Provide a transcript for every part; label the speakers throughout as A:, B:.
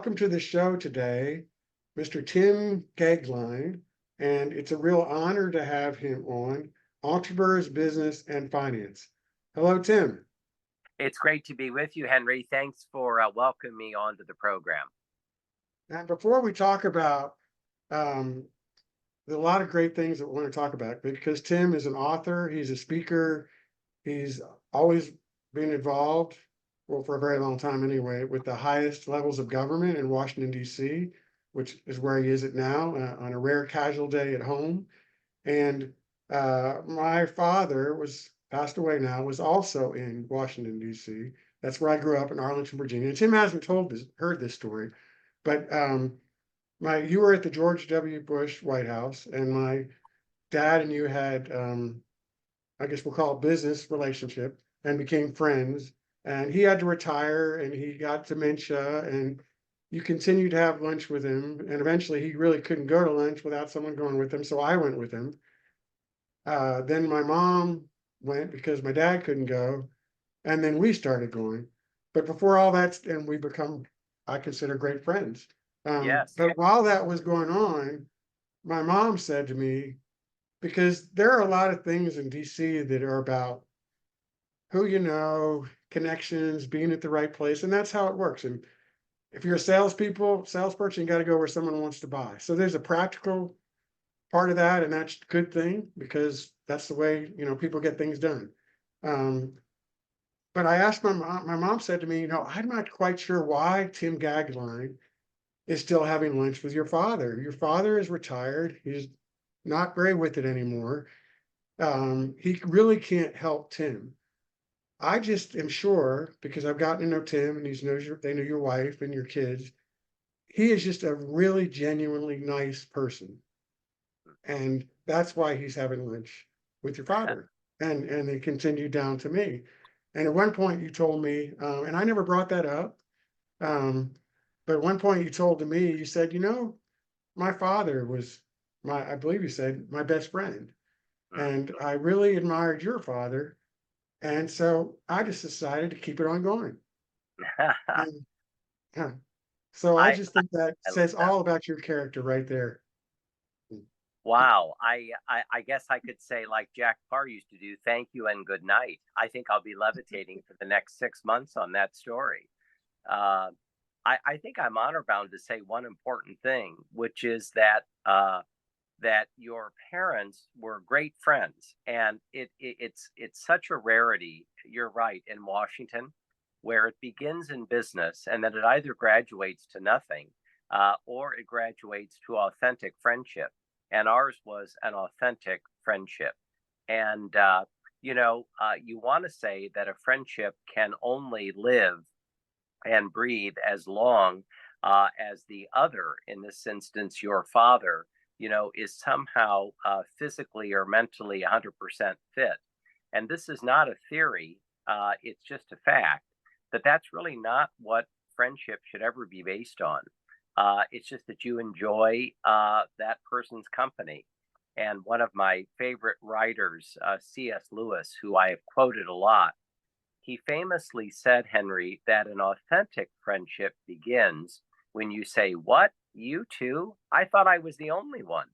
A: welcome to the show today, Mr. Tim Goeglein, and it's a real honor to have him on Entrepreneurs, Business, and Finance. Hello, Tim.
B: It's great to be with you, Henry. Thanks for welcoming me onto the program.
A: And before we talk about, um, there's a lot of great things that we want to talk about because Tim is an author, he's a speaker, he's always been involved, well, for a very long time anyway, with the highest levels of government in Washington, D.C., which is where he is at now, on a rare casual day at home. And my father was passed away now, was also in Washington, D.C. That's where I grew up in Arlington, Virginia. And Tim hasn't heard this story, but you were at the George W. Bush White House, and my dad and you had, I guess we'll call it business relationship, and became friends. And he had to retire, and he got dementia, and you continued to have lunch with him. And eventually, he really couldn't go to lunch without someone going with him, so I went with him. Then my mom went because my dad couldn't go, and then we started going. But before all that, and we become, I consider, great friends.
B: Yes.
A: But while that was going on, my mom said to me, because there are a lot of things in DC that are about who you know, connections, being at the right place, and that's how it works. And if you're a salesperson, you got to go where someone wants to buy. So there's a practical part of that, and that's a good thing because that's the way people get things done. Um, but I asked my mom. My mom said to me, I'm not quite sure why Tim Goeglein is still having lunch with your father. Your father is retired. He's not very with it anymore. He really can't help Tim. I just am sure because I've gotten to know Tim and they know your wife and your kids. He is just a really genuinely nice person. And that's why he's having lunch with your father. And they continued down to me. And at one point you told me, and I never brought that up, but at one point you told to me, you said, my father was I believe you said, my best friend. And I really admired your father. And so I just decided to keep it on going. And yeah, so I
B: I,
A: just think that
B: I love
A: says
B: that.
A: all about your character right there.
B: Wow. I guess I could say, like Jack Parr used to do, thank you and good night. I think I'll be levitating for the next 6 months on that story. Uh, I think I'm honor bound to say one important thing, which is that your parents were great friends, and it's such a rarity. You're right, in Washington, where it begins in business and then it either graduates to nothing, or it graduates to authentic friendship. And ours was an authentic friendship. And you want to say that a friendship can only live and breathe as long as the other, in this instance, your father, is somehow physically or mentally 100% fit. And this is not a theory, it's just a fact that that's really not what friendship should ever be based on. It's just that you enjoy that person's company. And one of my favorite writers, C.S. Lewis, who I have quoted a lot, he famously said, Henry, that an authentic friendship begins when you say, "What? You too? I thought I was the only one."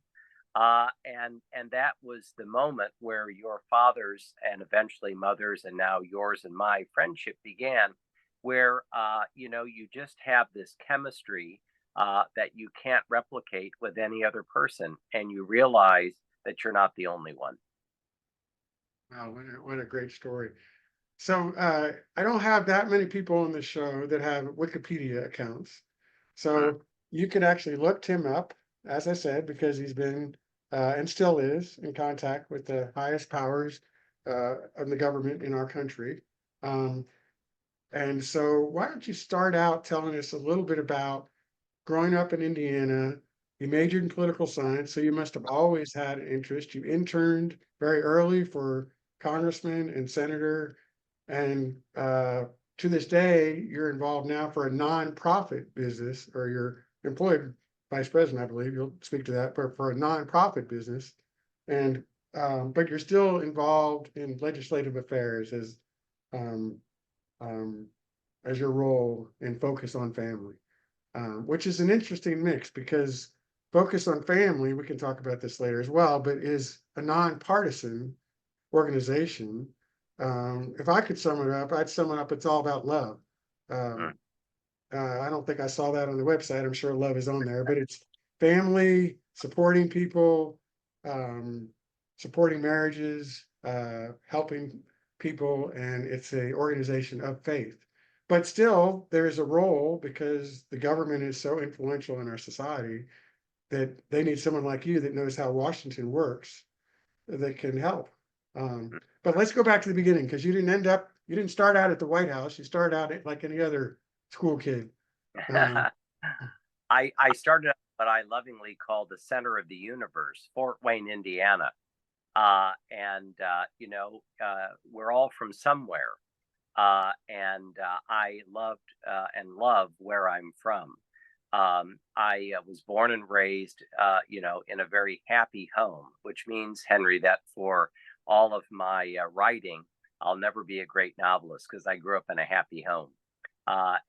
B: And that was the moment where your father's and eventually mother's and now yours and my friendship began, where you just have this chemistry that you can't replicate with any other person, and you realize that you're not the only one.
A: Wow, what a great story. So I don't have that many people on the show that have Wikipedia accounts.
B: Mm.
A: So you could actually look Tim up, as I said, because he's been and still is in contact with the highest powers of the government in our country. Um, and so why don't you start out telling us a little bit about growing up in Indiana? You majored in political science, so you must have always had an interest. You interned very early for congressman and senator, and to this day, you're involved now for a nonprofit business, or you're employed vice president, I believe. You'll speak to that, but for a nonprofit business, and but you're still involved in legislative affairs um, um, as your role and focus on family. which is an interesting mix because Focus on Family, we can talk about this later as well, but is a nonpartisan organization. If I could sum it up, I'd sum it up, it's all about love.
B: Mm.
A: Um, I don't think I saw that on the website. I'm sure love is on there, but it's family, supporting people, um, supporting marriages, helping people, and it's a organization of faith. But still, there's a role because the government is so influential in our society that they need someone like you that knows how Washington works that can help. But let's go back to the beginning because you didn't start out at the White House. You started out like any other school kid. Um,
B: I started at what I lovingly call the center of the universe, Fort Wayne, Indiana. We're all from somewhere. I loved and love where I'm from. I was born and raised, in a very happy home, which means, Henry, that for all of my writing, I'll never be a great novelist because I grew up in a happy home.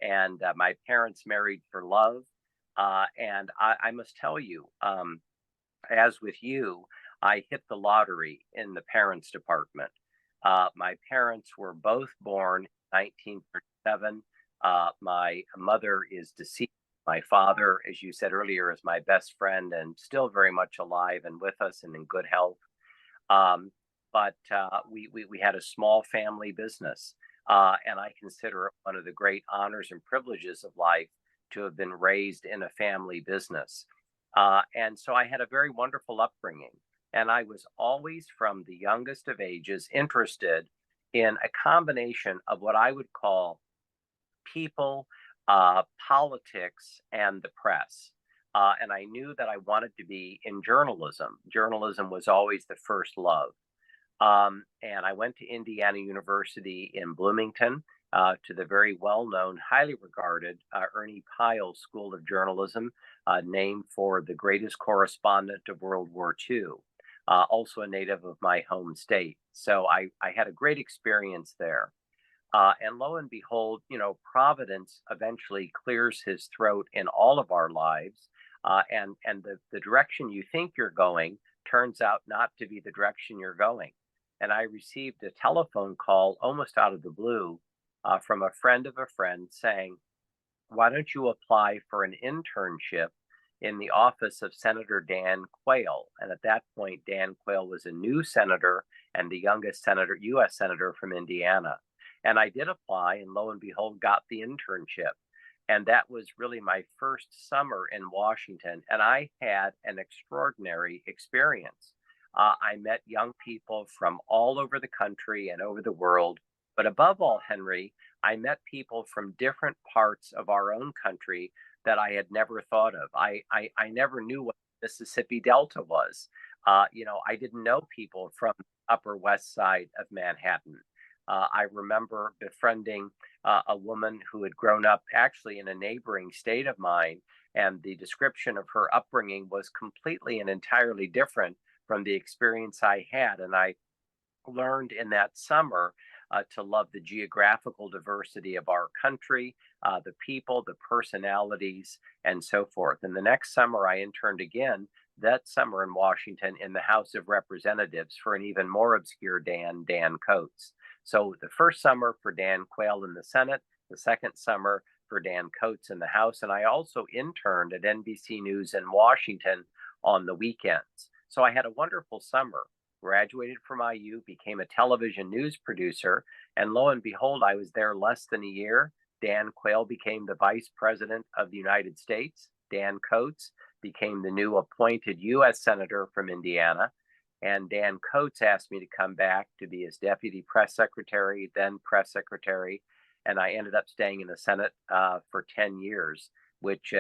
B: And my parents married for love. And I must tell you, as with you, I hit the lottery in the parents department. My parents were both born in 1937. My mother is deceased. My father, as you said earlier, is my best friend and still very much alive and with us and in good health. But we had a small family business. And I consider it one of the great honors and privileges of life to have been raised in a family business. And so I had a very wonderful upbringing. And I was always, from the youngest of ages, interested in a combination of what I would call people, politics, and the press. And I knew that I wanted to be in journalism. Journalism was always the first love. And I went to Indiana University in Bloomington to the very well known, highly regarded Ernie Pyle School of Journalism, named for the greatest correspondent of World War II, also a native of my home state. So I had a great experience there. And lo and behold, Providence eventually clears his throat in all of our lives. And the direction you think you're going turns out not to be the direction you're going. And I received a telephone call almost out of the blue from a friend of a friend saying, "Why don't you apply for an internship in the office of Senator Dan Quayle?" And at that point, Dan Quayle was a new senator and the youngest U.S. senator from Indiana. And I did apply, and lo and behold, got the internship. And that was really my first summer in Washington. And I had an extraordinary experience. I met young people from all over the country and over the world. But above all, Henry, I met people from different parts of our own country that I had never thought of. I never knew what the Mississippi Delta was. I didn't know people from the Upper West Side of Manhattan. I remember befriending a woman who had grown up actually in a neighboring state of mine, and the description of her upbringing was completely and entirely different from the experience I had. And I learned in that summer to love the geographical diversity of our country, the people, the personalities, and so forth. And the next summer, I interned again, that summer in Washington, in the House of Representatives for an even more obscure Dan Coates. So the first summer for Dan Quayle in the Senate, the second summer for Dan Coates in the House. And I also interned at NBC News in Washington on the weekends. So I had a wonderful summer. Graduated from IU, became a television news producer, and lo and behold, I was there less than a year. Dan Quayle became the Vice President of the United States. Dan Coates became the new appointed U.S. Senator from Indiana. And Dan Coates asked me to come back to be his Deputy Press Secretary, then Press Secretary. And I ended up staying in the Senate for 10 years, which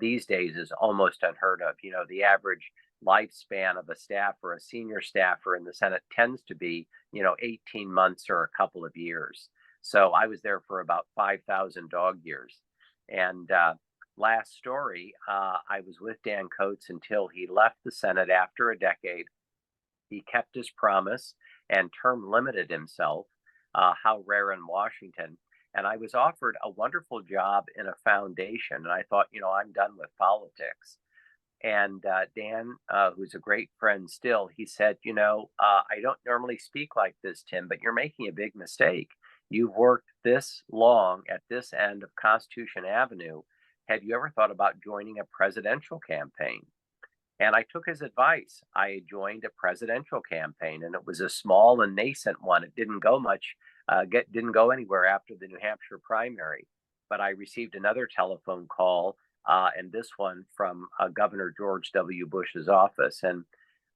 B: these days is almost unheard of. The average lifespan of a staffer, a senior staffer in the Senate tends to be, 18 months or a couple of years. So I was there for about 5,000 dog years. And last story, I was with Dan Coates until he left the Senate after a decade. He kept his promise and term limited himself, how rare in Washington. And I was offered a wonderful job in a foundation. And I thought, I'm done with politics. And Dan, who's a great friend still, he said, I don't normally speak like this, Tim, but you're making a big mistake. You've worked this long at this end of Constitution Avenue. Have you ever thought about joining a presidential campaign? And I took his advice. I joined a presidential campaign, and it was a small and nascent one. It didn't go much, didn't go anywhere after the New Hampshire primary. But I received another telephone call, and this one from Governor George W. Bush's office, and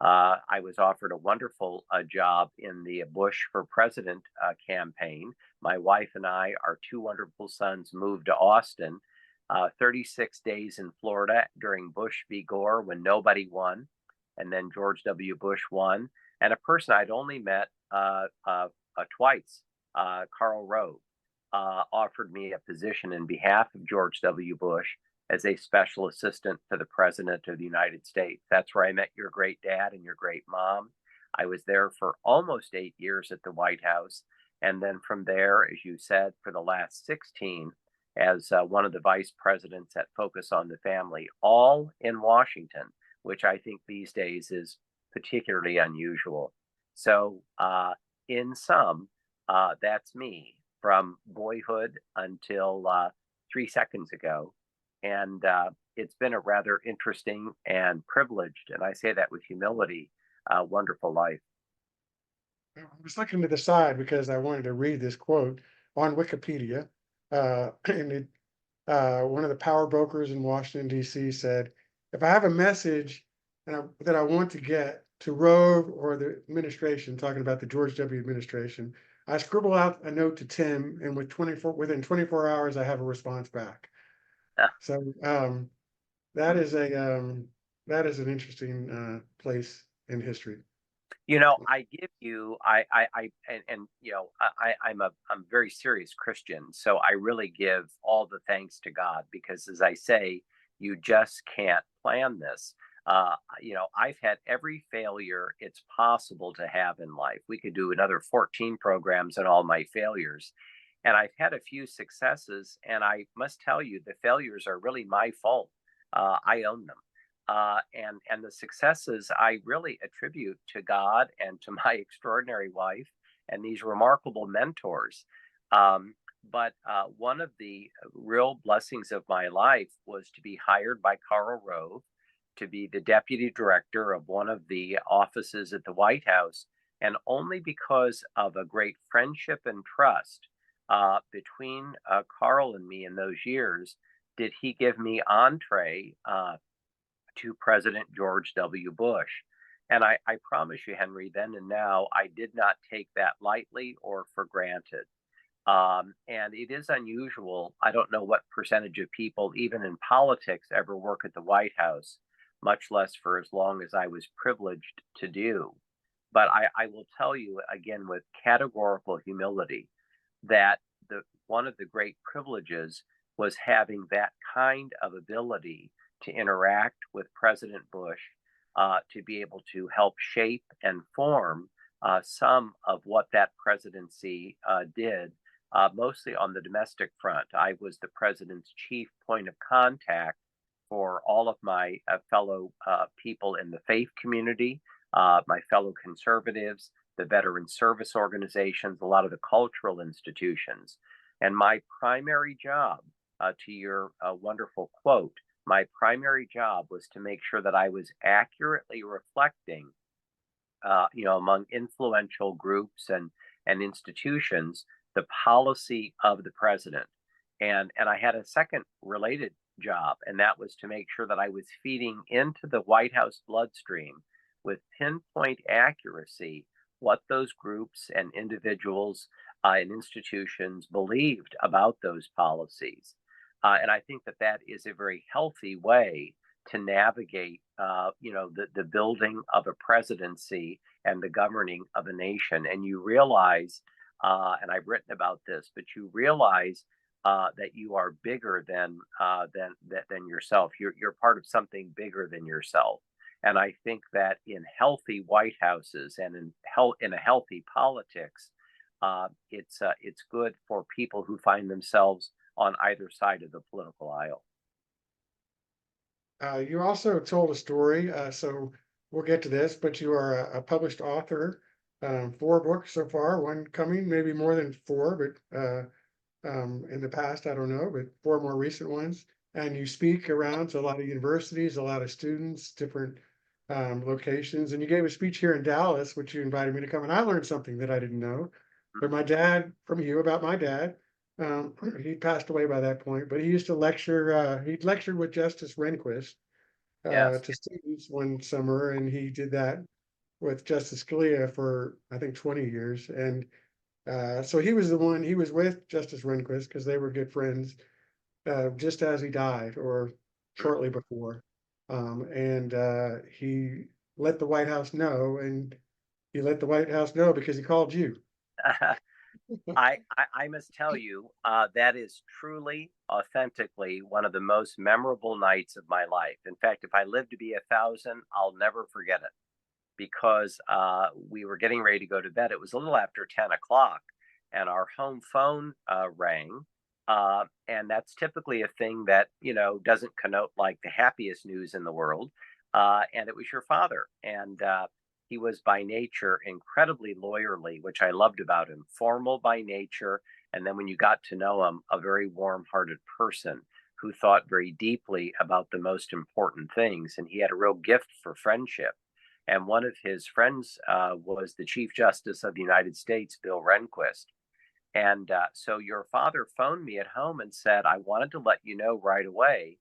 B: I was offered a wonderful job in the Bush for President campaign. My wife and I, our two wonderful sons, moved to Austin. 36 days in Florida during Bush v. Gore when nobody won, and then George W. Bush won. And a person I'd only met twice, Karl Rove, offered me a position in behalf of George W. Bush as a special assistant to the President of the United States. That's where I met your great dad and your great mom. I was there for almost 8 years at the White House. And then from there, as you said, for the last 16, as one of the vice presidents at Focus on the Family, all in Washington, which I think these days is particularly unusual. So, in sum, that's me from boyhood until 3 seconds ago. And it's been a rather interesting and privileged, and I say that with humility, wonderful life.
A: I was looking to the side because I wanted to read this quote on Wikipedia. And one of the power brokers in Washington, D.C. said, if I have a message that I want to get to Rove or the administration, talking about the George W. administration, I scribble out a note to Tim, and within 24 hours, I have a response back. So that is that is an interesting place in history.
B: I give you, and I'm a very serious Christian, so I really give all the thanks to God because, as I say, you just can't plan this. I've had every failure it's possible to have in life. We could do another 14 programs on all my failures. And I've had a few successes, and I must tell you, the failures are really my fault. I own them. And the successes I really attribute to God and to my extraordinary wife and these remarkable mentors. But one of the real blessings of my life was to be hired by Karl Rove to be the deputy director of one of the offices at the White House. And only because of a great friendship and trust between Karl and me in those years did he give me entree to President George W. Bush. And I promise you, Henry, then and now, I did not take that lightly or for granted. And it is unusual. I don't know what percentage of people, even in politics, ever work at the White House, much less for as long as I was privileged to do. But I will tell you again with categorical humility that one of the great privileges was having that kind of ability to interact with President Bush, to be able to help shape and form some of what that presidency did, mostly on the domestic front. I was the president's chief point of contact for all of my fellow people in the faith community, my fellow conservatives, the veteran service organizations, a lot of the cultural institutions. And my primary job, to your wonderful quote, my primary job was to make sure that I was accurately reflecting, among influential groups and institutions, the policy of the president. And I had a second related job, and that was to make sure that I was feeding into the White House bloodstream with pinpoint accuracy what those groups and individuals and institutions believed about those policies. And I think that is a very healthy way to navigate, the building of a presidency and the governing of a nation. And you realize, and I've written about this, but you realize that you are bigger than yourself. You're part of something bigger than yourself. And I think that in healthy White Houses and in a healthy politics, it's good for people who find themselves on either side of the political aisle.
A: You also told a story, so we'll get to this, but you are a published author, 4 books so far, one coming, maybe more than four, but in the past, I don't know, but four more recent ones. And you speak around to a lot of universities, a lot of students, different locations. And you gave a speech here in Dallas, which you invited me to come, and I learned something that I didn't know. But my dad, from you about my dad, he passed away by that point, but he used to lecture. He lectured with Justice Rehnquist
B: Yes.
A: to students one summer, and he did that with Justice Scalia for I think 20 years. And so he was the one. He was with Justice Rehnquist because they were good friends, just as he died or shortly before. And he let the White House know, and he let the White House know because he called you.
B: I must tell you, that is truly, authentically one of the most memorable nights of my life. In fact, if I live to be 1,000, I'll never forget it because we were getting ready to go to bed. It was a little after 10 o'clock, and our home phone rang. And that's typically a thing that, doesn't connote like the happiest news in the world. And it was your father. And he was by nature incredibly lawyerly, which I loved about him, formal by nature. And then when you got to know him, a very warm hearted person who thought very deeply about the most important things. And he had a real gift for friendship. And one of his friends was the Chief Justice of the United States, Bill Rehnquist. And so your father phoned me at home and said, I wanted to let you know right away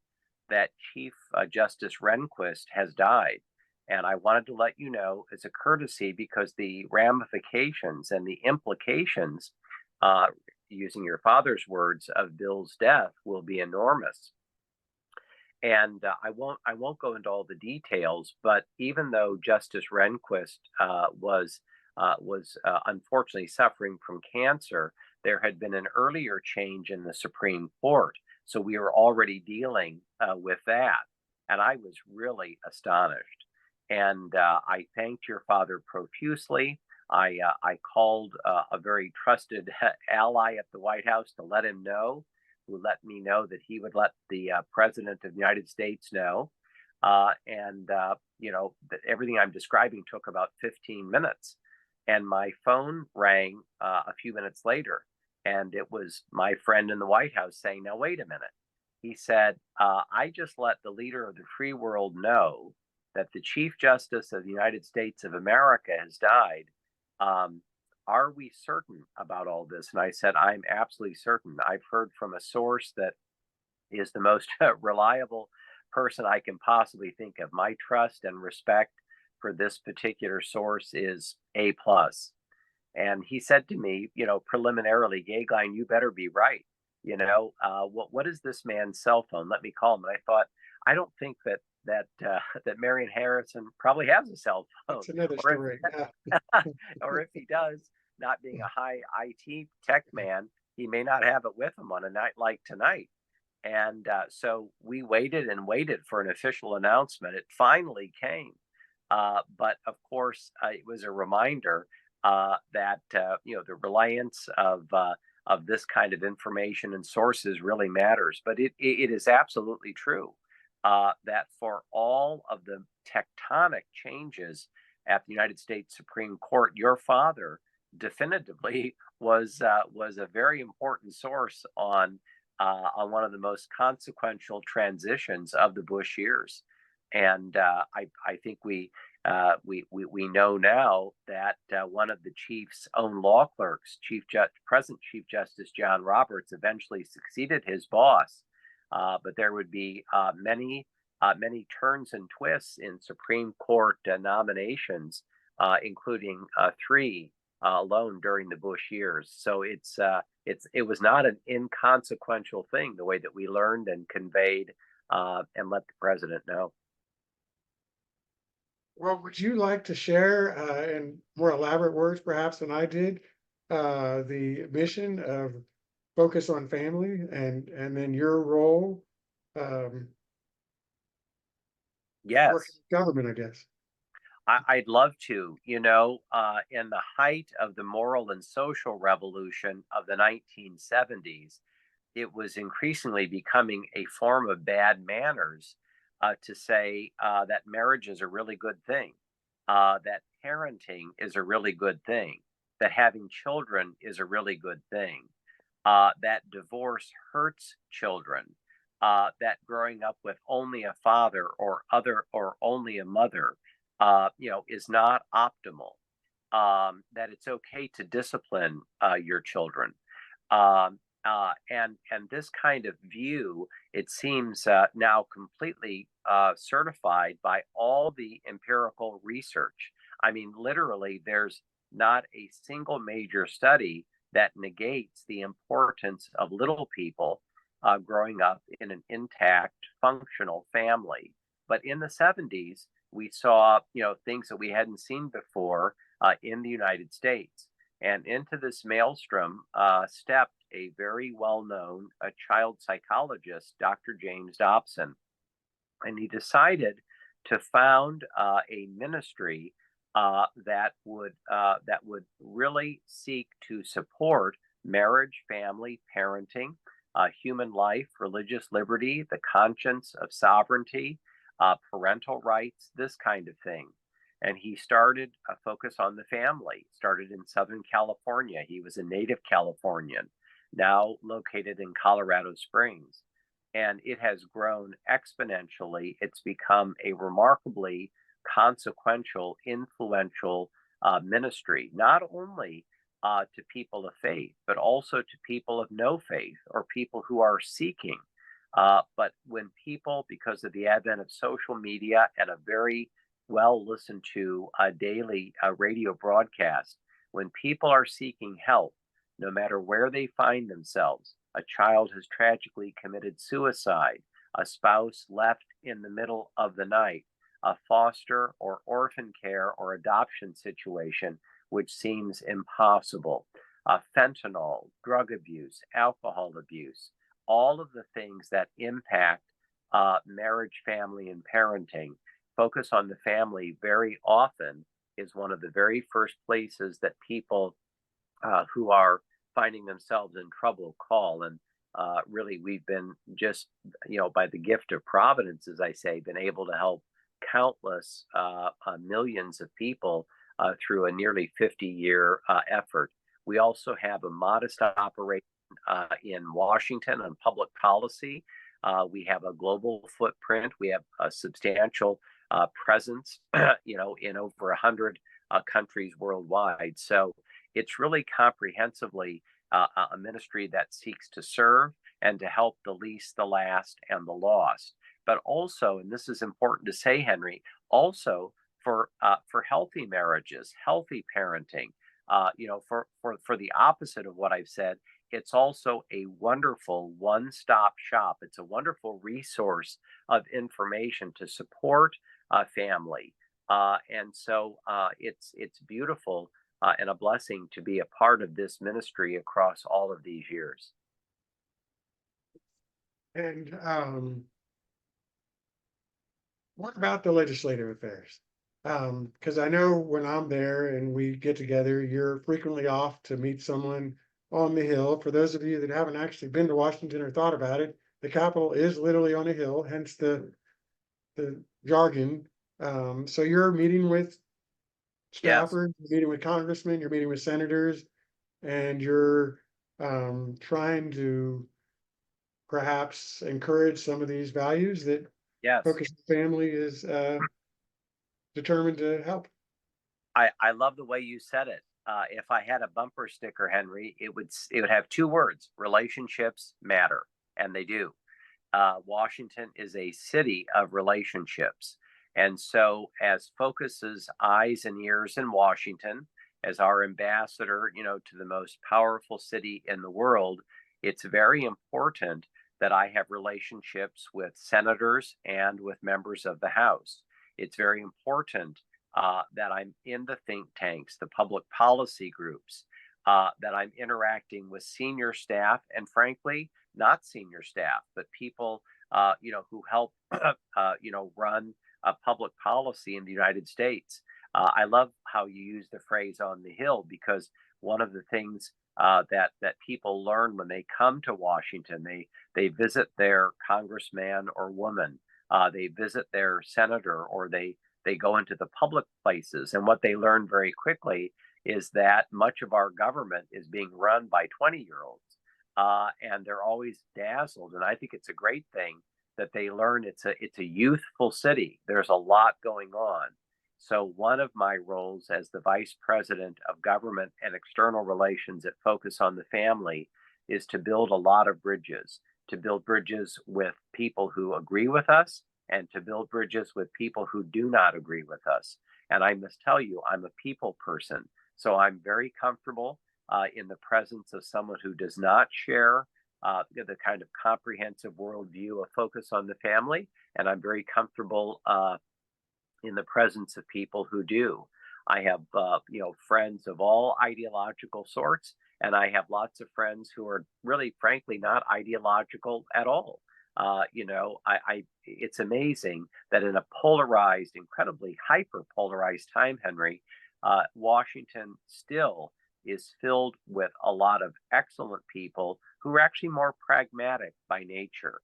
B: that Chief Justice Rehnquist has died. And I wanted to let you know as a courtesy because the ramifications and the implications, uh, using your father's words, of Bill's death will be enormous. And I won't go into all the details, but even though Justice Rehnquist was unfortunately suffering from cancer, there had been an earlier change in the Supreme Court, so we were already dealing with that, and I was really astonished. And I thanked your father profusely. I called a very trusted ally at the White House to let him know, who let me know that he would let the president of the United States know. And, that everything I'm describing took about 15 minutes. And my phone rang a few minutes later. And it was my friend in the White House saying, now, wait a minute. He said, I just let the leader of the free world know that the Chief Justice of the United States of America has died. Um, are we certain about all this? And I said, I'm absolutely certain. I've heard from a source that is the most reliable person I can possibly think of. My trust and respect for this particular source is A plus. And he said to me, preliminarily, Goeglein, you better be right. What is this man's cell phone? Let me call him. And I thought, I don't think that Marion Harrison probably has a cell phone,
A: That's another
B: or
A: story. Yeah.
B: or if he does, not being a high IT tech man, he may not have it with him on a night like tonight. And so we waited and waited for an official announcement. It finally came. But of course, it was a reminder that the reliance of this kind of information and sources really matters. But it is absolutely true that for all of the tectonic changes at the United States Supreme Court, your father definitively was a very important source on one of the most consequential transitions of the Bush years. And I think we know now that one of the chief's own law clerks, present Chief Justice John Roberts, eventually succeeded his boss. But there would be many turns and twists in Supreme Court nominations, including three alone during the Bush years. So it was not an inconsequential thing the way that we learned and conveyed and let the president know.
A: Well, would you like to share in more elaborate words, perhaps, than I did, the mission of focus on family and then your role um, working
B: Yes.
A: with government, I guess.
B: I'd love to. In the height of the moral and social revolution of the 1970s, it was increasingly becoming a form of bad manners to say that marriage is a really good thing, that parenting is a really good thing, that having children is a really good thing, that divorce hurts children, that growing up with only a father or only a mother, is not optimal. That it's okay to discipline your children. And this kind of view, it seems now completely certified by all the empirical research. I mean, literally, there's not a single major study that negates the importance of little people growing up in an intact, functional family. But in the 70s, we saw, things that we hadn't seen before in the United States. And into this maelstrom stepped a very well-known child psychologist, Dr. James Dobson. And he decided to found a ministry that would really seek to support marriage, family, parenting, human life, religious liberty, the conscience of sovereignty, parental rights, this kind of thing. And he started a focus on the family, started in Southern California. He was a native Californian, now located in Colorado Springs. And it has grown exponentially. It's become a remarkably consequential, influential ministry, not only to people of faith, but also to people of no faith or people who are seeking. But when people, because of the advent of social media and a very well listened to daily radio broadcast, when people are seeking help, no matter where they find themselves, a child has tragically committed suicide, a spouse left in the middle of the night, a foster or orphan care or adoption situation, which seems impossible, fentanyl, drug abuse, alcohol abuse, all of the things that impact marriage, family, and parenting. Focus on the family very often is one of the very first places that people who are finding themselves in trouble call. And really, we've been just, by the gift of providence, as I say, been able to help countless millions of people through a nearly 50-year effort. We also have a modest operation in Washington on public policy. We have a global footprint. We have a substantial presence, in over 100 countries worldwide. So it's really comprehensively a ministry that seeks to serve and to help the least, the last, and the lost. But also, and this is important to say, Henry, also for healthy marriages, healthy parenting, for the opposite of what I've said, it's also a wonderful one-stop shop. It's a wonderful resource of information to support family, and so it's beautiful and a blessing to be a part of this ministry across all of these years.
A: And what about the legislative affairs? Because I know when I'm there and we get together, you're frequently off to meet someone on the Hill. For those of you that haven't actually been to Washington or thought about it, the Capitol is literally on a hill, hence the jargon. So you're meeting with
B: Yes.
A: staffers, you're meeting with congressmen, you're meeting with senators, and you're trying to perhaps encourage some of these values that
B: Yes.
A: Focus Family is determined to help.
B: I love the way you said it. If I had a bumper sticker, Henry, it would have two words: relationships matter, and they do. Washington is a city of relationships, and so as Focus's eyes and ears in Washington, as our ambassador, to the most powerful city in the world, it's very important that I have relationships with senators and with members of the House. It's very important that I'm in the think tanks, the public policy groups, that I'm interacting with senior staff and, frankly, not senior staff, but people, who help, run public policy in the United States. I love how you use the phrase "on the Hill" because one of the things that people learn when they come to Washington, they visit their congressman or woman, they visit their senator, or they go into the public places, and what they learn very quickly is that much of our government is being run by 20-year-olds, and they're always dazzled. And I think it's a great thing that they learn it's a youthful city. There's a lot going on. So one of my roles as the vice president of government and external relations at Focus on the Family is to build a lot of bridges, to build bridges with people who agree with us and to build bridges with people who do not agree with us. And I must tell you, I'm a people person. So I'm very comfortable in the presence of someone who does not share the kind of comprehensive worldview of Focus on the Family. And I'm very comfortable in the presence of people who do. I have, friends of all ideological sorts, and I have lots of friends who are really, frankly, not ideological at all. It's amazing that in a polarized, incredibly hyper polarized time, Henry, Washington still is filled with a lot of excellent people who are actually more pragmatic by nature.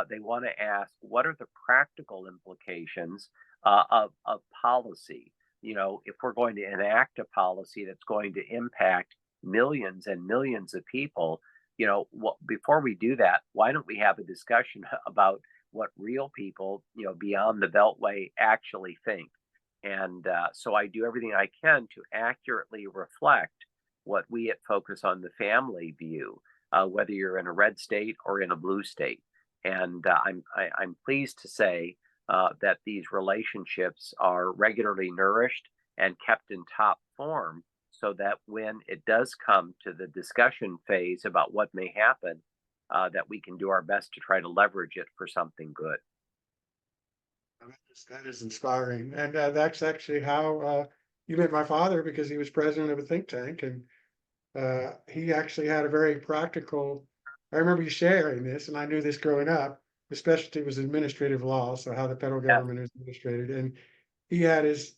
B: They want to ask, what are the practical implications of policy? If we're going to enact a policy that's going to impact millions and millions of people, before we do that, why don't we have a discussion about what real people, beyond the Beltway actually think? And so I do everything I can to accurately reflect what we at Focus on the Family view, whether you're in a red state or in a blue state. And I'm pleased to say that these relationships are regularly nourished and kept in top form so that when it does come to the discussion phase about what may happen, that we can do our best to try to leverage it for something good.
A: That is inspiring, and that's actually how you met my father because he was president of a think tank, and he actually had a very practical. I remember you sharing this, and I knew this growing up. His specialty was administrative law, so how the federal
B: Yes,
A: government is administrated, and he had his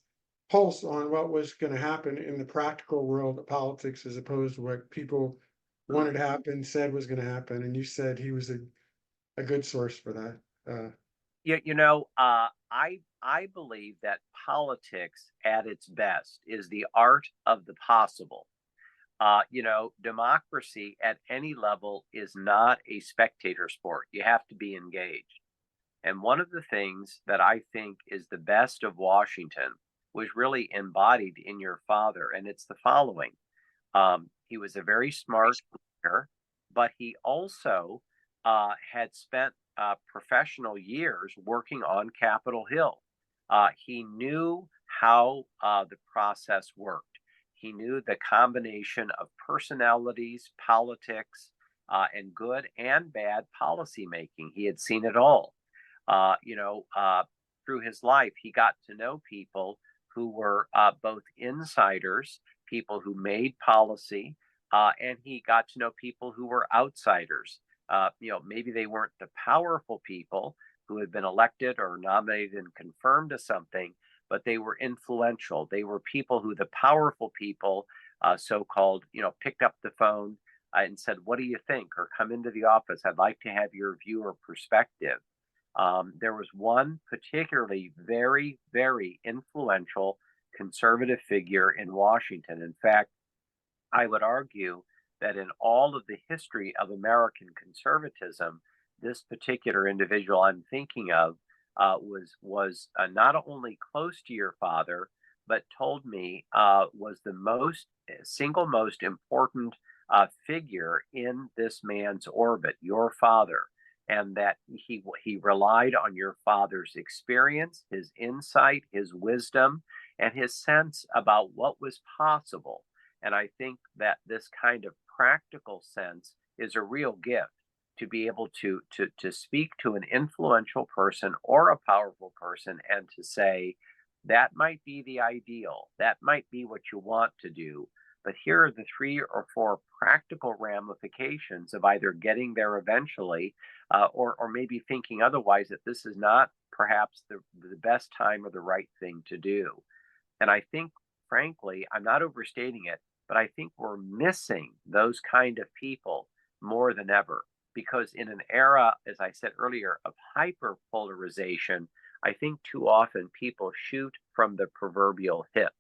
A: pulse on what was going to happen in the practical world of politics as opposed to what people wanted to happen, said was going to happen. And you said he was a good source for that.
B: I believe that politics at its best is the art of the possible. Democracy at any level is not a spectator sport. You have to be engaged. And one of the things that I think is the best of Washington was really embodied in your father, and it's the following. He was a very smart leader, but he also had spent professional years working on Capitol Hill. He knew how the process worked. He knew the combination of personalities, politics, and good and bad policymaking. He had seen it all. Uh, you know, uh, Through his life, he got to know people who were both insiders, people who made policy, and he got to know people who were outsiders. Maybe they weren't the powerful people who had been elected or nominated and confirmed to something, but they were influential. They were people who the powerful people, so called, picked up the phone and said, "What do you think?" or "Come into the office. I'd like to have your view or perspective." There was one particularly very, very influential conservative figure in Washington. In fact, I would argue that in all of the history of American conservatism, this particular individual I'm thinking of was not only close to your father, but told me was the single most important figure in this man's orbit, your father, and that he relied on your father's experience, his insight, his wisdom, and his sense about what was possible. And I think that this kind of practical sense is a real gift to be able to speak to an influential person or a powerful person and to say, that might be the ideal, that might be what you want to do, but here are the 3 or 4 practical ramifications of either getting there eventually, or maybe thinking otherwise that this is not perhaps the best time or the right thing to do. And I think, frankly, I'm not overstating it, but I think we're missing those kind of people more than ever. Because in an era, as I said earlier, of hyper polarization, I think too often people shoot from the proverbial hip.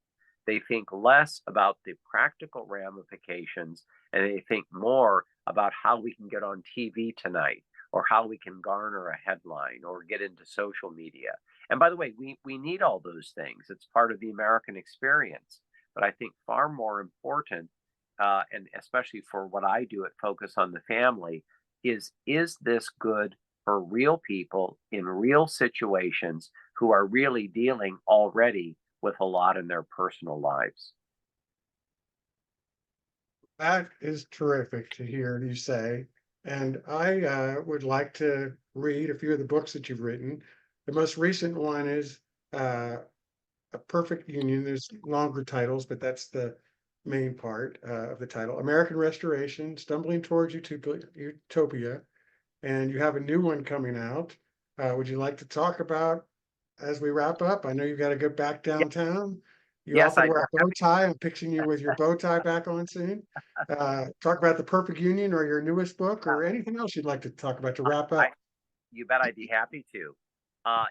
B: They think less about the practical ramifications and they think more about how we can get on TV tonight or how we can garner a headline or get into social media. And by the way, we need all those things. It's part of the American experience. But I think far more important, and especially for what I do at Focus on the Family, is this good for real people in real situations who are really dealing already with a lot in their personal lives?
A: That is terrific to hear you say. And I would like to read a few of the books that you've written. The most recent one is uh, A Perfect Union. There's longer titles, but that's the main part of the title. American Restoration, Stumbling Towards Utopia. And you have a new one coming out. Would you like to talk about as we wrap up? I know you've got to go back
B: Yeah,
A: downtown. You
B: yes,
A: often
B: I'd
A: wear
B: be
A: a bow
B: happy.
A: tie. I'm picturing you with your bow tie back on soon. Talk about the Perfect Union or your newest book or anything else you'd like to talk about to wrap
B: I,
A: up.
B: you bet I'd be happy to.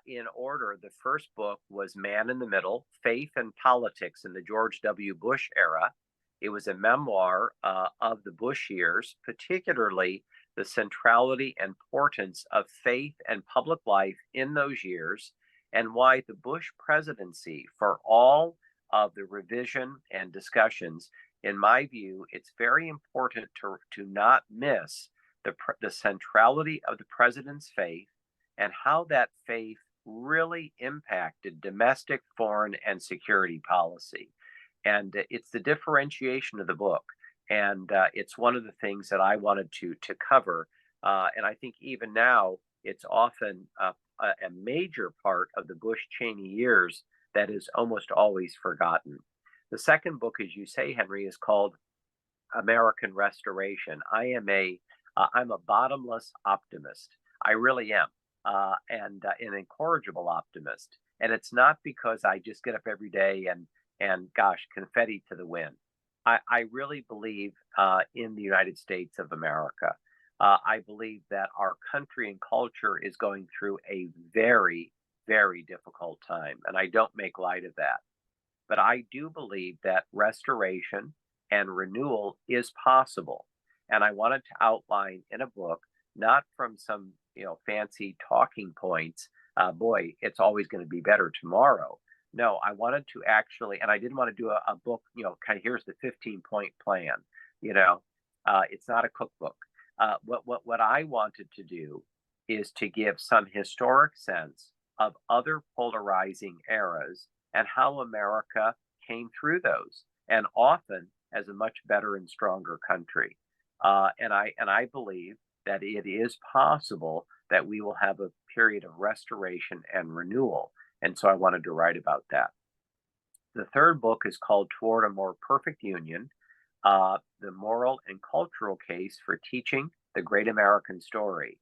B: In order, the first book was Man in the Middle: Faith and Politics in the George W. Bush Era. It was a memoir of the Bush years, particularly the centrality and importance of faith and public life in those years, and why the Bush presidency, for all of the revision and discussions, in my view, it's very important to not miss the centrality of the president's faith and how that faith really impacted domestic, foreign, and security policy. And it's the differentiation of the book. And it's one of the things that I wanted to cover. And I think even now, it's often a major part of the Bush Cheney years that is almost always forgotten. The second book, as you say, Henry, is called American Restoration. I'm a bottomless optimist. I really am, and an incorrigible optimist. And it's not because I just get up every day and gosh, confetti to the wind. I really believe in the United States of America. I believe that our country and culture is going through a very, very difficult time, and I don't make light of that. But I do believe that restoration and renewal is possible. And I wanted to outline in a book, not from some fancy talking points. Boy, it's always going to be better tomorrow. No, I wanted to actually, and I didn't want to do a book. Kind of here's the 15-point plan. You know, it's not a cookbook. What I wanted to do is to give some historic sense of other polarizing eras and how America came through those, and often as a much better and stronger country. And I believe that it is possible that we will have a period of restoration and renewal. And so I wanted to write about that. The third book is called Toward a More Perfect Union: The Moral and Cultural Case for Teaching the Great American Story.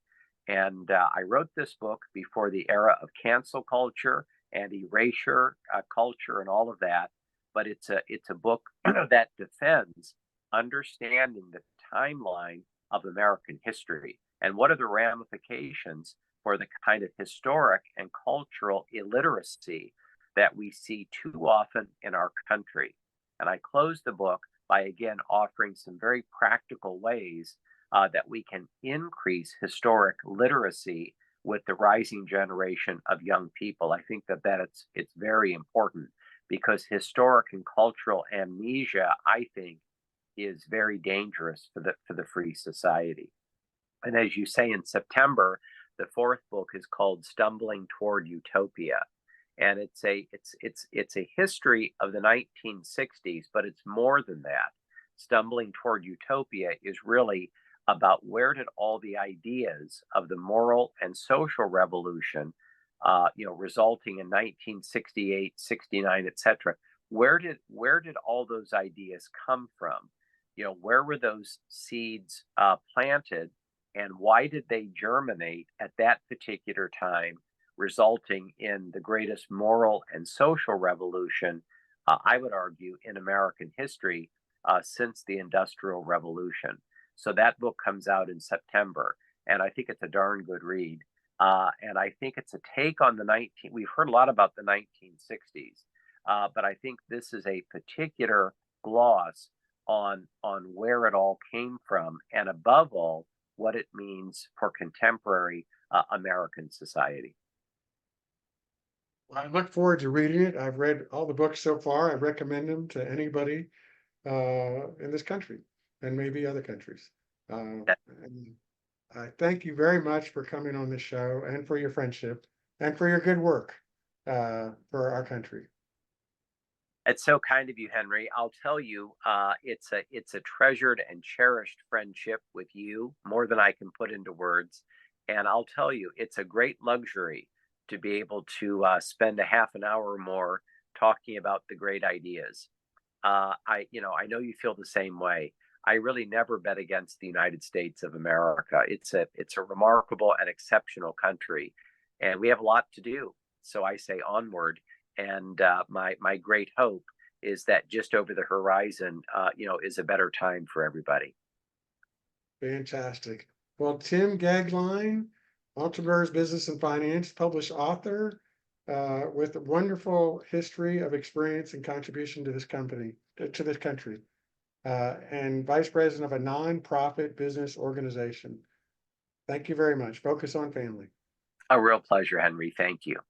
B: And I wrote this book before the era of cancel culture and erasure culture and all of that. But it's a book that defends understanding the timeline of American history and what are the ramifications for the kind of historic and cultural illiteracy that we see too often in our country. And I close the book by again offering some very practical ways that we can increase historic literacy with the rising generation of young people. I think that it's very important because historic and cultural amnesia, I think, is very dangerous for the free society. And as you say, in September, the fourth book is called Stumbling Toward Utopia. And it's a history of the 1960s, but it's more than that. Stumbling Toward Utopia is really about where did all the ideas of the moral and social revolution, resulting in 1968, 69, etc. Where did all those ideas come from? Where were those seeds planted, and why did they germinate at that particular time, resulting in the greatest moral and social revolution I would argue, in American history since the Industrial Revolution. So that book comes out in September, and I think it's a darn good read. And I think it's a take on the 19. We've heard a lot about the 1960s, but I think this is a particular gloss on where it all came from, and above all, what it means for contemporary American society.
A: I look forward to reading it. I've read all the books so far. I recommend them to anybody in this country and maybe other countries. And I thank you very much for coming on this show and for your friendship and for your good work for our country.
B: It's so kind of you, Henry. I'll tell you, it's a treasured and cherished friendship with you, more than I can put into words. And I'll tell you, it's a great luxury to be able to spend a half an hour or more talking about the great ideas. I know you feel the same way. I really never bet against the United States of America. It's a remarkable and exceptional country, and we have a lot to do. So I say onward. And my great hope is that just over the horizon, is a better time for everybody.
A: Fantastic. Well, Tim Goeglein, Entrepreneur's Business and Finance, published author with a wonderful history of experience and contribution to this company, to this country, and vice president of a nonprofit business organization. Thank you very much. Focus on Family.
B: A real pleasure, Henry. Thank you.